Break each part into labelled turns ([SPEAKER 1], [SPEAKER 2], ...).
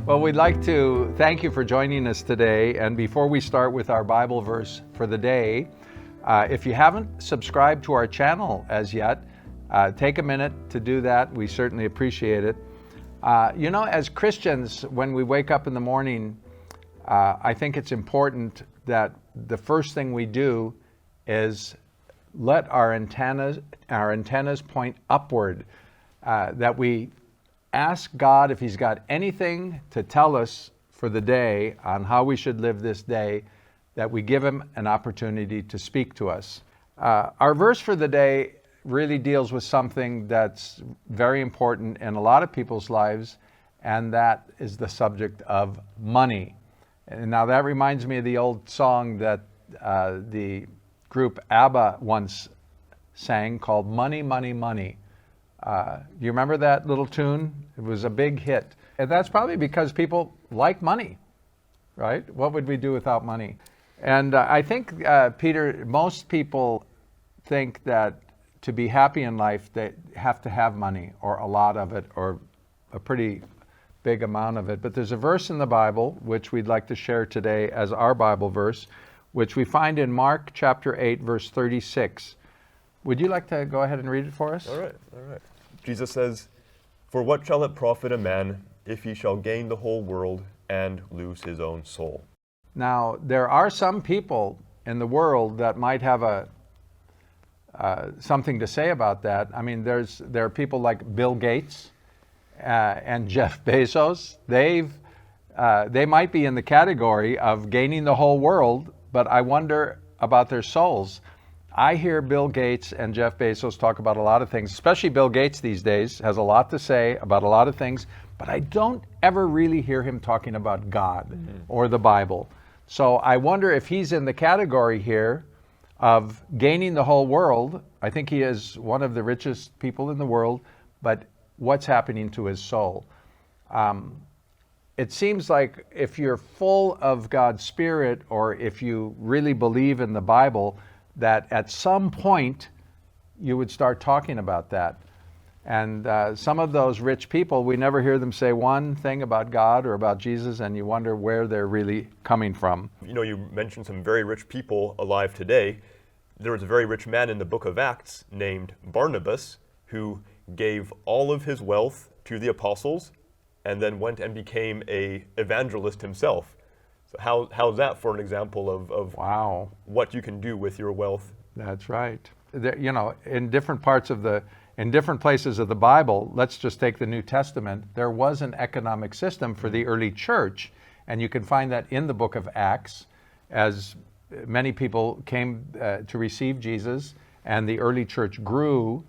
[SPEAKER 1] Well, we'd like to thank you for joining us today. And before we start with our Bible verse for the day, if you haven't subscribed to our channel as yet, take a minute to do that. We certainly appreciate it. As Christians, when we wake up in the morning, I think it's important that the first thing we do is let our antennas point upward, that we ask God if He's got anything to tell us for the day on how we should live this day, that we give Him an opportunity to speak to us. Our verse for the day really deals with something that's very important in a lot of people's lives, and that is the subject of money. And now that reminds me of the old song that the group ABBA once sang called Money, Money, Money. Do you remember that little tune? It was a big hit. And that's probably because people like money, right? What would we do without money? And I think, Peter, most people think that to be happy in life, they have to have money, or a lot of it, or a pretty big amount of it. But there's a verse in the Bible, which we'd like to share today as our Bible verse, which we find in Mark chapter 8, verse 36. Would you like to go ahead and read it for us?
[SPEAKER 2] All right. Jesus says, "For what shall it profit a man if he shall gain the whole world and lose his own soul?"
[SPEAKER 1] Now, there are some people in the world that might have something to say about that. I mean, there are people like Bill Gates and Jeff Bezos. They might be in the category of gaining the whole world, but I wonder about their souls. I hear Bill Gates and Jeff Bezos talk about a lot of things, especially Bill Gates these days has a lot to say about a lot of things, but I don't ever really hear him talking about God or the Bible. So I wonder if he's in the category here of gaining the whole world. I think he is one of the richest people in the world, but what's happening to his soul? It seems like if you're full of God's Spirit, or if you really believe in the Bible, that at some point you would start talking about that. And some of those rich people, we never hear them say one thing about God or about Jesus, and you wonder where they're really coming from.
[SPEAKER 2] You mentioned some very rich people alive today. There was a very rich man in the book of Acts named Barnabas who gave all of his wealth to the apostles and then went and became an evangelist himself. So how's that for an example of
[SPEAKER 1] Wow,
[SPEAKER 2] what you can do with your wealth?
[SPEAKER 1] That's right. In different places of the Bible, let's just take the New Testament, there was an economic system for the early church, and you can find that in the book of Acts, as many people came to receive Jesus, and the early church grew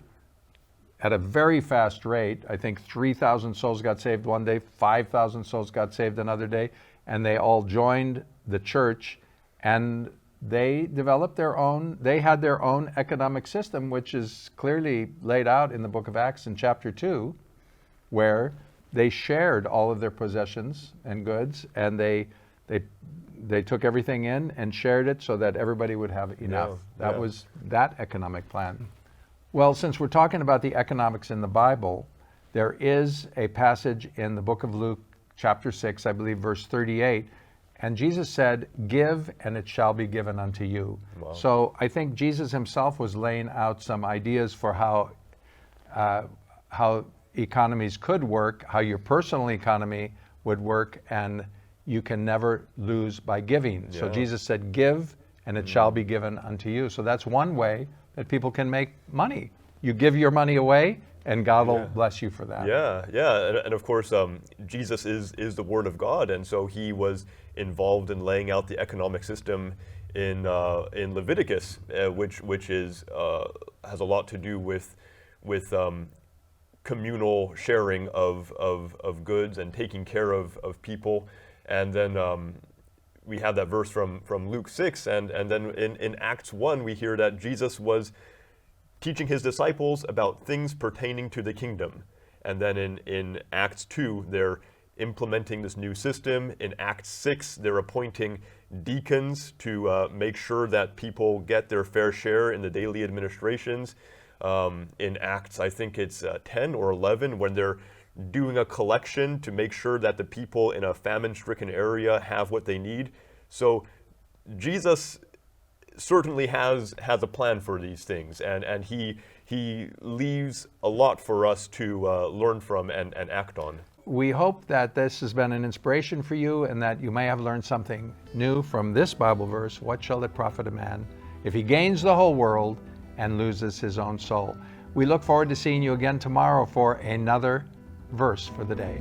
[SPEAKER 1] at a very fast rate. I think 3,000 souls got saved one day, 5,000 souls got saved another day, and they all joined the church, and they developed they had their own economic system, which is clearly laid out in the book of Acts in chapter 2, where they shared all of their possessions and goods, and they took everything in and shared it so that everybody would have enough. That was that economic plan. Well, since we're talking about the economics in the Bible, there is a passage in the book of Luke, chapter 6, I believe, verse 38, and Jesus said, "Give, and it shall be given unto you." Wow. So I think Jesus himself was laying out some ideas for how economies could work, how your personal economy would work, and you can never lose by giving. Yeah. So Jesus said, "Give, and it shall be given unto you." So that's one way that people can make money. You give your money away, and God will bless you for that.
[SPEAKER 2] And of course, Jesus is the Word of God, and so he was involved in laying out the economic system in Leviticus, which is has a lot to do with communal sharing of goods and taking care of people. And then we have that verse from Luke 6, and then in Acts 1 we hear that Jesus was teaching his disciples about things pertaining to the kingdom. And then in Acts 2, they're implementing this new system. In Acts 6, they're appointing deacons to make sure that people get their fair share in the daily administrations. in Acts, I think it's 10 or 11, when they're doing a collection to make sure that the people in a famine-stricken area have what they need. So Jesus certainly has a plan for these things, and he leaves a lot for us to learn from and act on.
[SPEAKER 1] We hope that this has been an inspiration for you and that you may have learned something new from this Bible verse. What shall it profit a man if he gains the whole world and loses his own soul? We look forward to seeing you again tomorrow for another verse for the day.